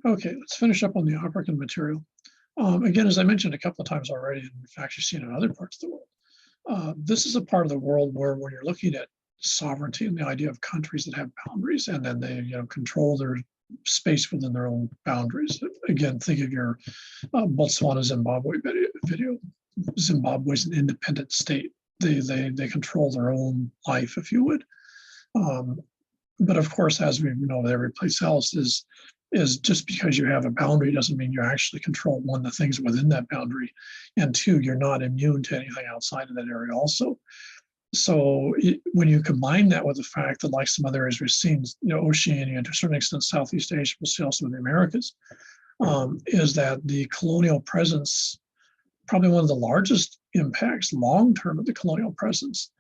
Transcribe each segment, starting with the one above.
Okay, let's finish up on the African material. Again, as I mentioned a couple of times already, and we've actually seen in other parts of the world, this is a part of the world where when you're looking at sovereignty and the idea of countries that have boundaries and then they control their space within their own boundaries. Again, think of your Botswana Zimbabwe video. Zimbabwe is an independent state. They control their own life, if you would. But of course, as we know, every place else is just because you have a boundary doesn't mean you actually control one, the things within that boundary, and two, you're not immune to anything outside of that area also. So when you combine that with the fact that, like some other areas we've seen, Oceania, and to a certain extent Southeast Asia, we'll see also in the Americas, is that the colonial presence, probably one of the largest impacts long-term of the colonial presence,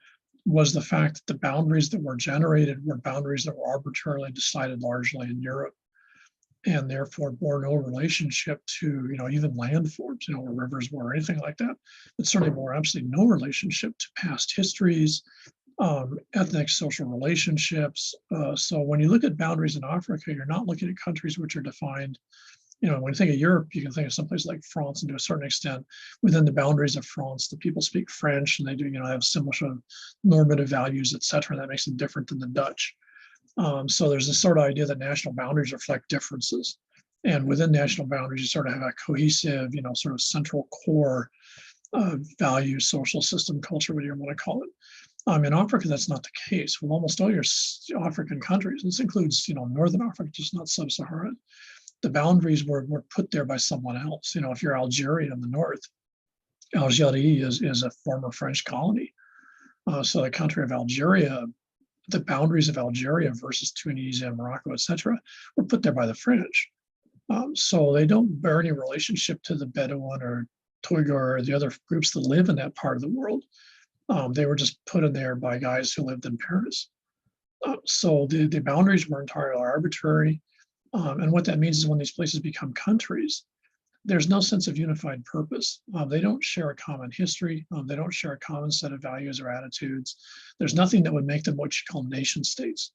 was the fact that the boundaries that were generated were boundaries that were arbitrarily decided largely in Europe, and therefore bore no relationship to, even landforms, where rivers were or anything like that. But certainly bore absolutely no relationship to past histories, ethnic, social relationships. So when you look at boundaries in Africa, you're not looking at countries which are defined. When you think of Europe, you can think of someplace like France, and to a certain extent, within the boundaries of France, the people speak French, and they do, have similar sort of normative values, et cetera. That makes it different than the Dutch. So there's this sort of idea that national boundaries reflect differences. And within national boundaries, you sort of have a cohesive, sort of central core value, social system, culture, whatever you want to call it. In Africa, that's not the case. With almost all your African countries, this includes, Northern Africa, just not Sub-Saharan, the boundaries were put there by someone else. If you're Algeria in the north, Algerie is a former French colony. So the country of Algeria, the boundaries of Algeria versus Tunisia, Morocco, etc., were put there by the French. So they don't bear any relationship to the Bedouin or Toigar or the other groups that live in that part of the world. They were just put in there by guys who lived in Paris. So the boundaries were entirely arbitrary. And what that means is when these places become countries, there's no sense of unified purpose. They don't share a common history. They don't share a common set of values or attitudes. There's nothing that would make them what you call nation states.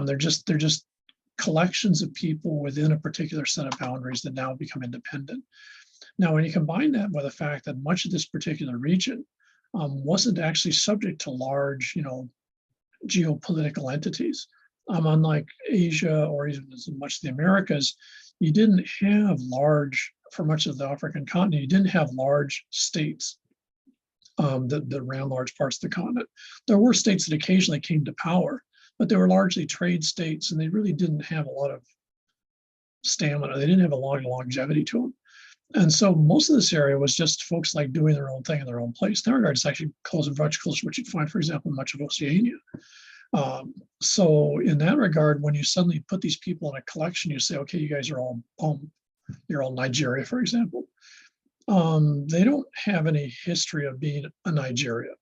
They're just collections of people within a particular set of boundaries that now become independent. Now, when you combine that with the fact that much of this particular region wasn't actually subject to large, geopolitical entities, unlike Asia or even as much of the Americas, you didn't have large, for much of the African continent, you didn't have large states that ran large parts of the continent. There were states that occasionally came to power, but they were largely trade states, and they really didn't have a lot of stamina. They didn't have a lot of longevity to them. And so most of this area was just folks like doing their own thing in their own place. In that regard, it's actually much closer to what you'd find, for example, in much of Oceania. So in that regard, when you suddenly put these people in a collection, you say, okay, you guys are all you're all Nigeria, for example. They don't have any history of being a Nigeria.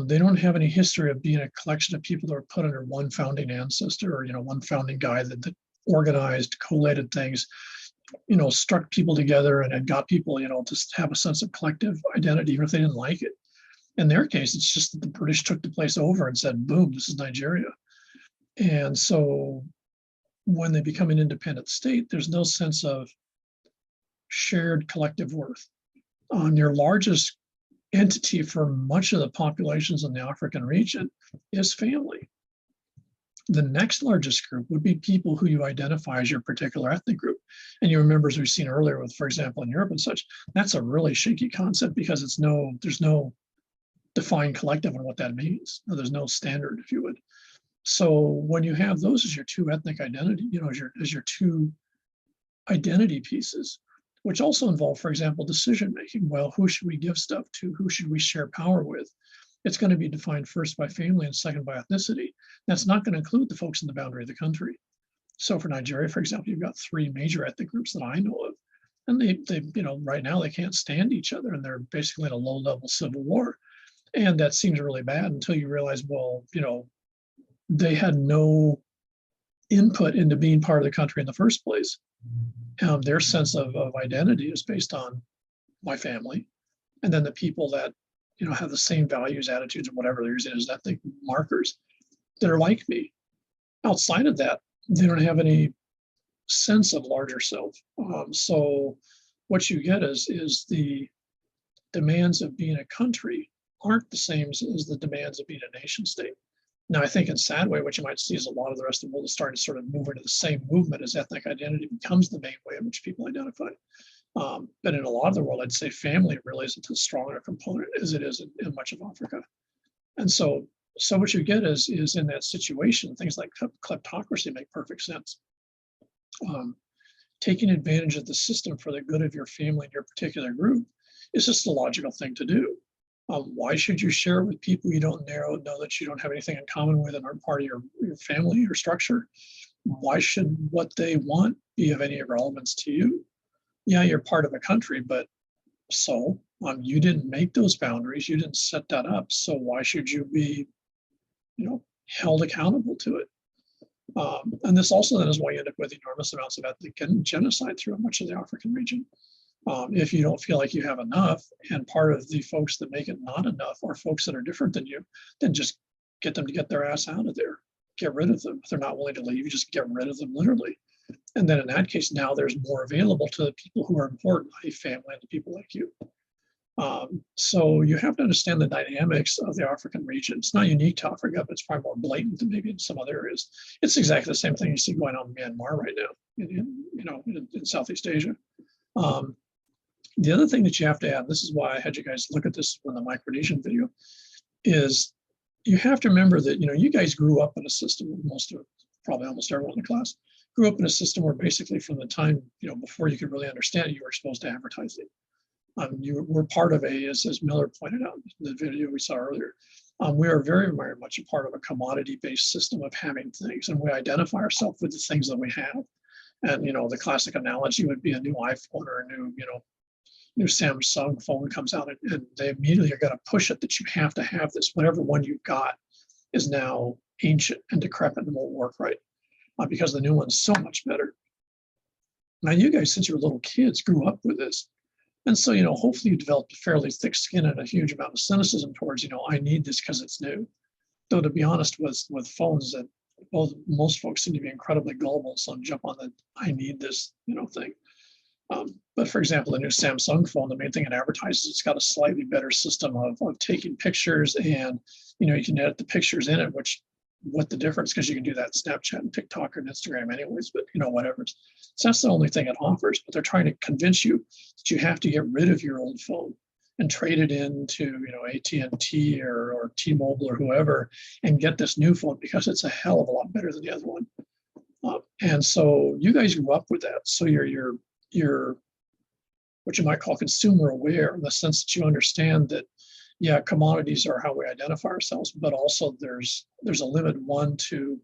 They don't have any history of being a collection of people that were put under one founding ancestor or, one founding guy that organized, collated things, struck people together and got people, to have a sense of collective identity, even if they didn't like it. In their case, it's just that the British took the place over and said, boom, this is Nigeria. And so when they become an independent state, there's no sense of shared collective worth. Your largest entity for much of the populations in the African region is family. The next largest group would be people who you identify as your particular ethnic group. And you remember, as we've seen earlier with, for example, in Europe and such, that's a really shaky concept because there's no defined collective on what that means. There's no standard, if you would. So when you have those as your two ethnic identity, as your two identity pieces, which also involve, for example, decision making. Well, who should we give stuff to? Who should we share power with? It's going to be defined first by family and second by ethnicity. That's not going to include the folks in the boundary of the country. So for Nigeria, for example, you've got three major ethnic groups that I know of, and they right now they can't stand each other, and they're basically in a low-level civil war. And that seems really bad until you realize, well, they had no input into being part of the country in the first place. Their sense of identity is based on my family, and then the people that have the same values, attitudes, or whatever they're using as ethnic markers that are like me. Outside of that, they don't have any sense of larger self. So what you get is the demands of being a country aren't the same as the demands of being a nation state. Now, I think in sad way, what you might see is a lot of the rest of the world is starting to sort of move into the same movement as ethnic identity becomes the main way in which people identify. But in a lot of the world, I'd say family really isn't as strong a component as it is in much of Africa. And so what you get is in that situation, things like kleptocracy make perfect sense. Taking advantage of the system for the good of your family and your particular group is just a logical thing to do. Why should you share it with people you don't know that you don't have anything in common with and aren't part of your family or structure? Why should what they want be of any relevance to you? Yeah, you're part of a country, but so you didn't make those boundaries, you didn't set that up. So why should you be, held accountable to it? And this also then is why you end up with enormous amounts of ethnic genocide throughout much of the African region. If you don't feel like you have enough, and part of the folks that make it not enough are folks that are different than you, then just get them to get their ass out of there. Get rid of them. If they're not willing to leave, you just get rid of them literally. And then in that case, now there's more available to the people who are important, like family and the people like you. So you have to understand the dynamics of the African region. It's not unique to Africa, but it's probably more blatant than maybe in some other areas. It's exactly the same thing you see going on in Myanmar right now, in Southeast Asia. The other thing that you have to add, this is why I had you guys look at this in the Micronesian video, is you have to remember that, you guys grew up in a system, probably almost everyone in the class, grew up in a system where basically from the time, before you could really understand it, you were exposed to advertising. You were part of as Miller pointed out in the video we saw earlier, we are very, very much a part of a commodity-based system of having things, and we identify ourselves with the things that we have. And, the classic analogy would be a new iPhone or a new Samsung phone comes out, and they immediately are going to push it that you have to have this. Whatever one you've got is now ancient and decrepit and won't work right because the new one's so much better. Now, you guys, since you were little kids, grew up with this. And so, hopefully you developed a fairly thick skin and a huge amount of cynicism towards, I need this because it's new. Though, to be honest, with phones, that most folks seem to be incredibly gullible, so jump on the I need this, thing. But for example, the new Samsung phone, the main thing it advertises, it's got a slightly better system of taking pictures, and you can edit the pictures in it, what the difference, because you can do that Snapchat and TikTok and Instagram anyways, but whatever. So that's the only thing it offers. But they're trying to convince you that you have to get rid of your old phone and trade it into AT&T or T-Mobile or whoever and get this new phone because it's a hell of a lot better than the other one. And so you guys grew up with that. So you're what you might call consumer aware, in the sense that you understand that, yeah, commodities are how we identify ourselves, but also there's a limit, one, to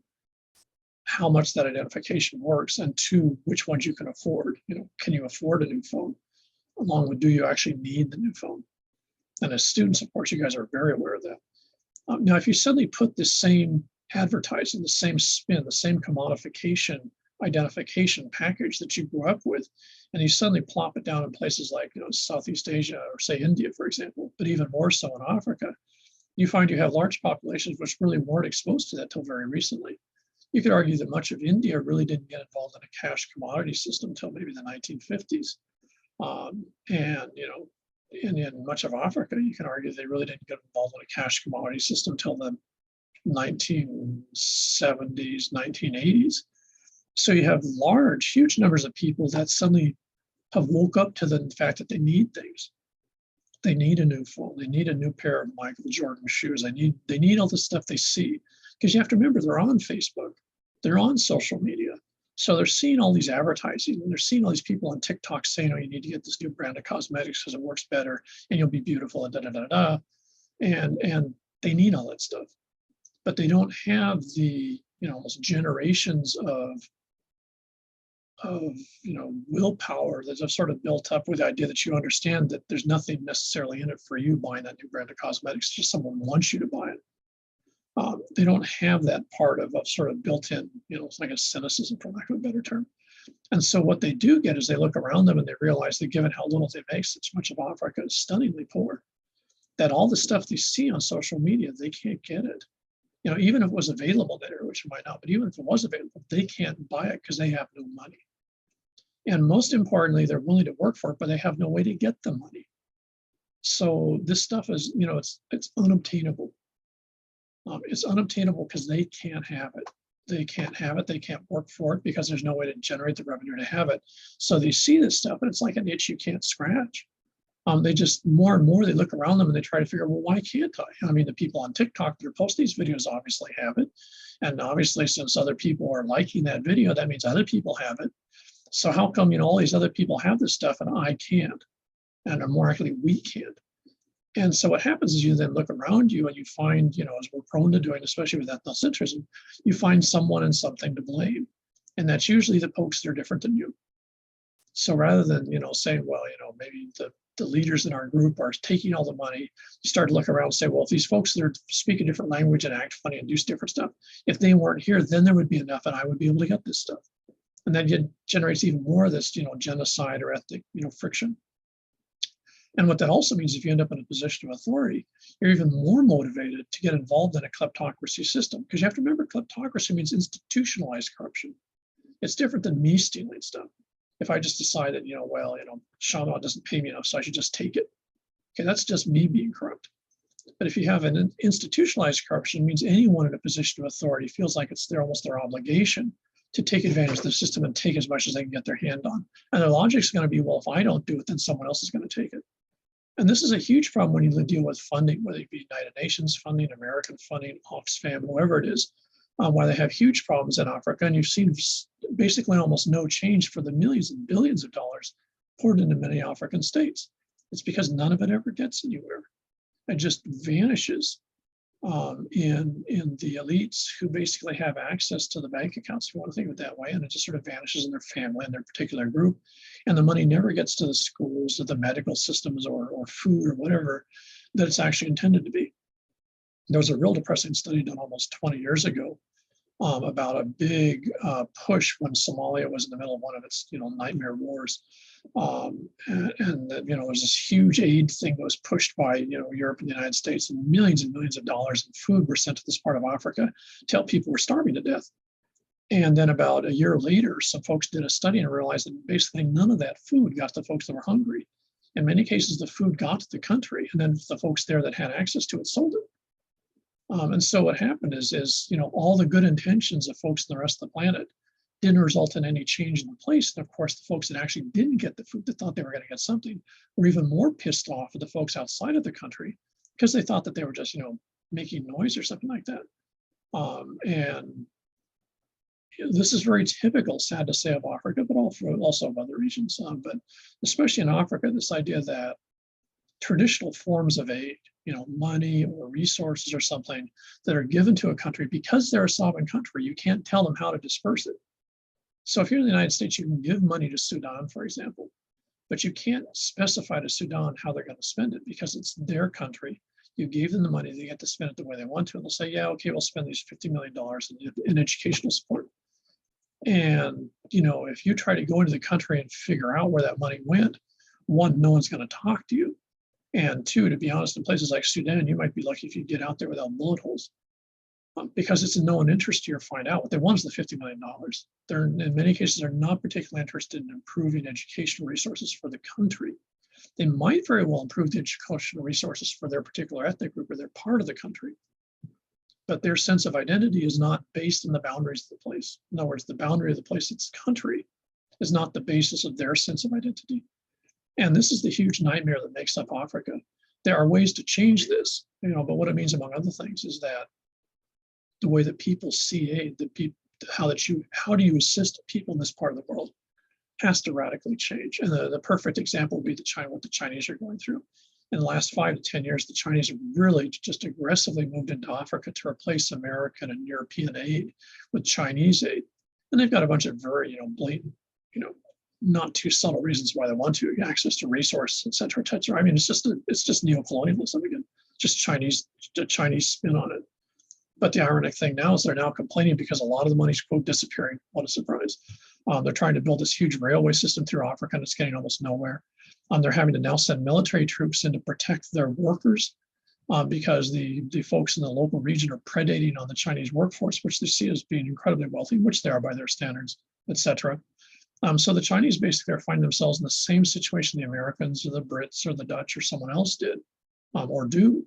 how much that identification works, and two, which ones you can afford. Can you afford a new phone? Along with, do you actually need the new phone? And as students, of course, you guys are very aware of that. Now, if you suddenly put the same advertising, the same spin, the same commodification identification package that you grew up with, and you suddenly plop it down in places like Southeast Asia or say India, for example, but even more so in Africa, you find you have large populations which really weren't exposed to that till very recently. You could argue that much of India really didn't get involved in a cash commodity system until maybe the 1950s. And in much of Africa, you can argue they really didn't get involved in a cash commodity system until the 1970s, 1980s. So you have huge numbers of people that suddenly have woke up to the fact that they need things. They need a new phone. They need a new pair of Michael Jordan shoes. They need all the stuff they see, because you have to remember they're on Facebook, they're on social media, so they're seeing all these advertising, and they're seeing all these people on TikTok saying, "Oh, you need to get this new brand of cosmetics because it works better, and you'll be beautiful," and da da da da. And they need all that stuff, but they don't have the almost generations of willpower that have sort of built up with the idea that you understand that there's nothing necessarily in it for you buying that new brand of cosmetics, just someone wants you to buy it. They don't have that part of sort of built-in, it's like a cynicism, for lack of a better term. And so what they do get is they look around them and they realize that given how little they make, such much of Africa is stunningly poor, that all the stuff they see on social media, they can't get it. Even if it was available there, which it might not, but even if it was available, they can't buy it because they have no money. And most importantly, they're willing to work for it, but they have no way to get the money. So this stuff is, it's unobtainable. It's unobtainable because they can't have it. They can't have it. They can't work for it because there's no way to generate the revenue to have it. So they see this stuff, and it's like an itch you can't scratch. They just more and more they look around them and they try to figure, well, why can't I? I mean, the people on TikTok that are posting these videos obviously have it, and obviously since other people are liking that video, that means other people have it. So how come all these other people have this stuff and I can't, and more likely we can't? And so what happens is you then look around you and you find, as we're prone to doing, especially with ethnocentrism, you find someone and something to blame. And that's usually the folks that are different than you. So rather than, saying, well, maybe the leaders in our group are taking all the money, you start to look around and say, well, if these folks that are speak a different language and act funny and do different stuff, if they weren't here, then there would be enough and I would be able to get this stuff. And then it generates even more of this, genocide or ethnic, friction. And what that also means, if you end up in a position of authority, you're even more motivated to get involved in a kleptocracy system. Because you have to remember, kleptocracy means institutionalized corruption. It's different than me stealing stuff. If I just decide that, Shamwa doesn't pay me enough, so I should just take it. Okay, that's just me being corrupt. But if you have an institutionalized corruption, it means anyone in a position of authority feels like it's almost their obligation to take advantage of the system and take as much as they can get their hand on. And their logic is going to be, well, if I don't do it, then someone else is going to take it. And this is a huge problem when you deal with funding, whether it be United Nations funding, American funding, Oxfam, whoever it is, why they have huge problems in Africa. And you've seen basically almost no change for the millions and billions of dollars poured into many African states. It's because none of it ever gets anywhere. It just vanishes in the elites who basically have access to the bank accounts, if you want to think of it that way, and it just sort of vanishes in their family and their particular group. And the money never gets to the schools or the medical systems or food or whatever that it's actually intended to be. There was a real depressing study done almost 20 years ago about a big push when Somalia was in the middle of one of its nightmare wars. And there's this huge aid thing that was pushed by Europe and the United States, and millions of dollars in food were sent to this part of Africa to help people who were starving to death. And then about a year later, some folks did a study and realized that basically none of that food got to the folks that were hungry. In many cases, the food got to the country, and then the folks there that had access to it sold it. And so what happened is all the good intentions of folks in the rest of the planet didn't result in any change in the place. And of course, the folks that actually didn't get the food, that thought they were going to get something, were even more pissed off at the folks outside of the country because they thought that they were just, making noise or something like that. And this is very typical, sad to say, of Africa, but also of other regions. But especially in Africa, this idea that traditional forms of aid, money or resources or something that are given to a country because they're a sovereign country, you can't tell them how to disperse it. So if you're in the United States, you can give money to Sudan, for example, but you can't specify to Sudan how they're going to spend it because it's their country. You gave them the money, they get to spend it the way they want to, and they'll say, yeah, okay, we'll spend these $50 million in educational support. And, if you try to go into the country and figure out where that money went, one, no one's going to talk to you. And two, to be honest, in places like Sudan, you might be lucky if you get out there without bullet holes because it's in no one's interest to find out. What they want is the $50 million. They're, in many cases, are not particularly interested in improving educational resources for the country. They might very well improve the educational resources for their particular ethnic group or their part of the country. But their sense of identity is not based in the boundaries of the place. In other words, the boundary of the place, its country, is not the basis of their sense of identity. And this is the huge nightmare that makes up Africa. There are ways to change this, but what it means, among other things, is that the way that people see aid, how do you assist people in this part of the world, has to radically change. And the perfect example would be what the Chinese are going through. In the last 5 to 10 years, the Chinese have really just aggressively moved into Africa to replace American and European aid with Chinese aid. And they've got a bunch of very, blatant, not too subtle reasons why they want to, access to resources, et cetera, et cetera. I mean, it's just neocolonialism again, just Chinese spin on it. But the ironic thing now is they're now complaining because a lot of the money's, quote, disappearing. What a surprise. They're trying to build this huge railway system through Africa, and it's getting almost nowhere. They're having to now send military troops in to protect their workers because the folks in the local region are predating on the Chinese workforce, which they see as being incredibly wealthy, which they are by their standards, et cetera. So the Chinese basically are finding themselves in the same situation the Americans or the Brits or the Dutch or someone else did, or do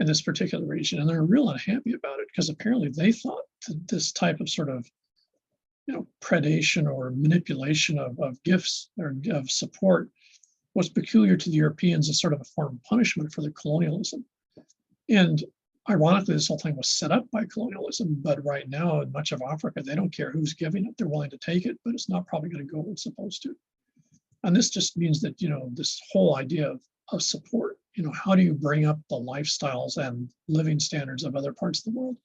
in this particular region. And they're real unhappy about it because apparently they thought that this type of sort of predation or manipulation of gifts or of support was peculiar to the Europeans as sort of a form of punishment for their colonialism. And ironically, this whole thing was set up by colonialism, but right now in much of Africa, they don't care who's giving it. They're willing to take it, but it's not probably going to go where it's supposed to. And this just means that, this whole idea of support, how do you bring up the lifestyles and living standards of other parts of the world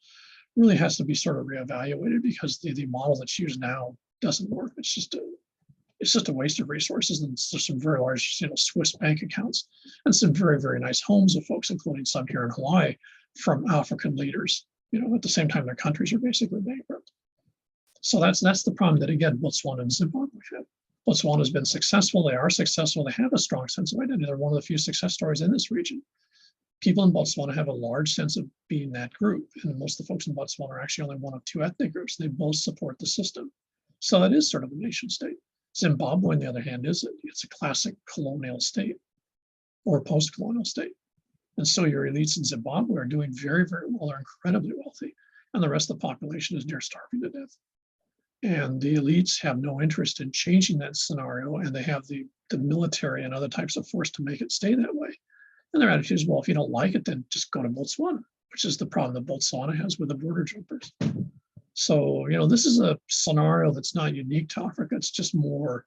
really has to be sort of reevaluated because the model that's used now doesn't work. It's just a waste of resources, and there's some very large, Swiss bank accounts and some very, very nice homes of folks, including some here in Hawaii, from African leaders. At the same time, their countries are basically bankrupt. So that's the problem that, again, Botswana and Zimbabwe have. Botswana has been successful. They are successful. They have a strong sense of identity. They're one of the few success stories in this region. People in Botswana have a large sense of being that group, and most of the folks in Botswana are actually only one of two ethnic groups. They both support the system. So it is sort of a nation state. Zimbabwe, on the other hand, it's a classic colonial state or post-colonial state. And so your elites in Zimbabwe are doing very, very well. They're incredibly wealthy. And the rest of the population is near starving to death. And the elites have no interest in changing that scenario. And they have the military and other types of force to make it stay that way. And their attitude is, well, if you don't like it, then just go to Botswana, which is the problem that Botswana has with the border jumpers. So, this is a scenario that's not unique to Africa. It's just more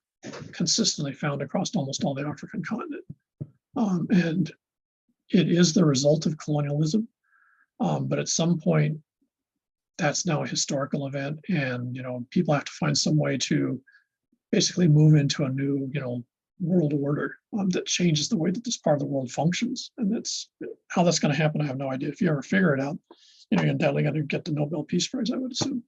consistently found across almost all the African continent. And it is the result of colonialism. But at some point, that's now a historical event. And, people have to find some way to basically move into a new, world order that changes the way that this part of the world functions. And that's how that's going to happen. I have no idea. If you ever figure it out, you're definitely going to get the Nobel Peace Prize, I would assume.